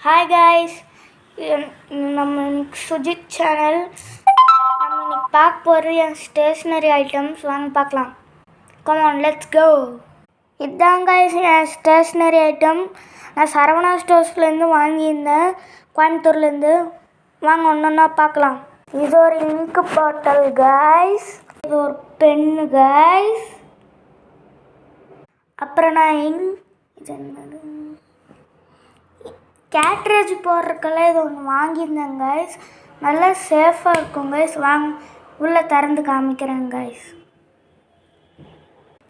Hi guys, நம்ம Sujith channel. நம்ம இன்னைக்கு பார்க்க போகிற என் ஸ்டேஷ்னரி ஐட்டம்ஸ் வாங்க பார்க்கலாம். Come on, let's go. இதுதான் காய்ஸ் என் ஸ்டேஷ்னரி ஐட்டம். நான் சரவணா ஸ்டோர்ஸ்லேருந்து வாங்கியிருந்தேன், கோயம்புத்தூர்லேருந்து. வாங்க ஒன்று ஒன்றா பார்க்கலாம். இது ஒரு இங்கு பாட்டில் காய்ஸ், இது ஒரு பென்னு காய்ஸ். அப்புறம் நான் இது என்னது கேட்ரேஜ் போடுறதுக்கெல்லாம் இது ஒன்று வாங்கியிருந்தேன் கைஸ். நல்லா சேஃபாக இருக்கும் கைஸ். வாங்க உள்ளே திறந்து காமிக்கிறேன் கைஸ்.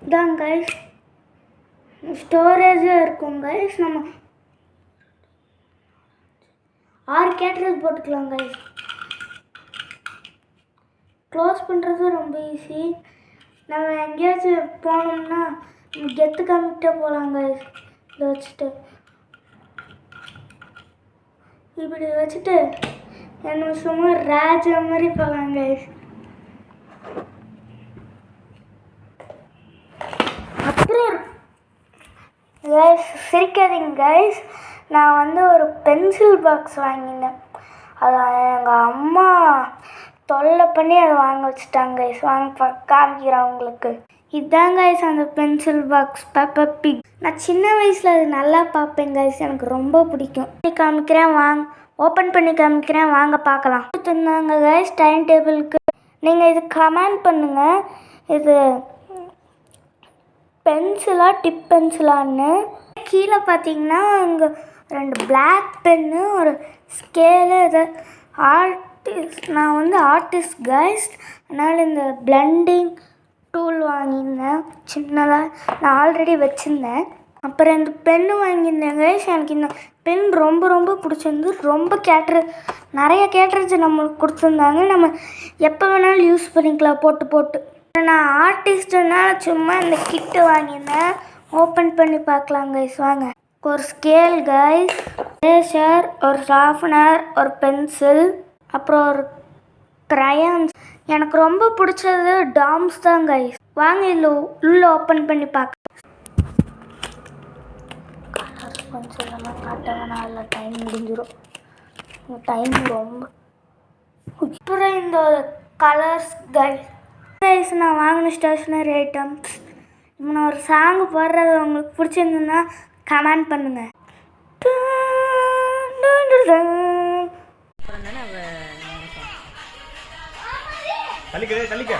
இதான் கைஸ் ஸ்டோரேஜாக இருக்கும் கைஸ். நம்ம 6 கேட்ரேஜ் போட்டுக்கலாம் கைஸ். க்ளோஸ் பண்ணுறது ரொம்ப ஈஸி. நம்ம எங்கேயாச்சும் போனோம்னா கெத்து காமிக்கிட்டே போகலாம் கைஸ். இதை வச்சுட்டு இப்படி வச்சுட்டு என்ன சும்மா ராஜா மாதிரி போகலாம் கைஸ். அப்புறம் கைஸ் சிரிக்காதீங்க கைஸ், நான் ஒரு பென்சில் பாக்ஸ் வாங்கினேன். அதை எங்கள் அம்மா தொல்லை பண்ணி அதை வாங்க வச்சுட்டாங்க கைஸ். வாங்க காமிக்கிறேன் உங்களுக்கு. இதுதான் கைஸ் அந்த பென்சில் பாக்ஸ் பெப்பர் பிக். நான் சின்ன வயசில் அது நல்லா பார்ப்பேன் கைஸ், எனக்கு ரொம்ப பிடிக்கும். காமிக்கிறேன் வாங்க, ஓப்பன் பண்ணி காமிக்கிறேன் வாங்க பார்க்கலாம். கொடுத்துருந்தாங்க கைஸ் டைம் டேபிளுக்கு. நீங்கள் இது கமெண்ட் பண்ணுங்கள், இது பென்சிலா டிப் பென்சிலான்னு. கீழே பார்த்தீங்கன்னா இங்கே 2 பிளாக் பென்னு, ஒரு ஸ்கேலு. இது நான் ஆர்டிஸ்ட் கைஸ், அதனால் இந்த பிளெண்டிங் டூல் வாங்கியிருந்தேன் சின்னதாக. நான் ஆல்ரெடி வச்சுருந்தேன். அப்புறம் இந்த பென்னு வாங்கியிருந்தேன் கைஸ். எனக்கு இந்த பென் ரொம்ப ரொம்ப பிடிச்சிருந்து. ரொம்ப நிறைய கேட்ரேஜ் நம்மளுக்கு கொடுத்துருந்தாங்க. நம்ம எப்போ வேணாலும் யூஸ் பண்ணிக்கலாம் போட்டு. நான் ஆர்டிஸ்ட்னால சும்மா இந்த கிட்டு வாங்கியிருந்தேன். ஓப்பன் பண்ணி பார்க்கலாம் கைஸ் வாங்க. ஒரு ஸ்கேல் கைஸ், எரேசர், ஒரு ஷார்ப்னர், ஒரு பென்சில், அப்புறம் ஒரு க்ரையான்ஸ். எனக்கு ரொம்ப பிடிச்சது டாம்ஸ் தான் கைஸ். வாங்க இதில் உள்ளே ஓப்பன் பண்ணி பார்க்க. கலர்ஸ் கொஞ்சம் இல்லாமல் காட்டவேனா, இல்லை டைம் முடிஞ்சிடும். டைம் ரொம்ப. அப்புறம் இந்த ஒரு கலர்ஸ் கைஸ் நான் வாங்கின ஸ்டேஷ்னரி ஐட்டம்ஸ். இப்போ நான் ஒரு சாங் பாடுறது உங்களுக்கு பிடிச்சிருந்ததுன்னா கமெண்ட் பண்ணுங்கள். தள்ளிக்க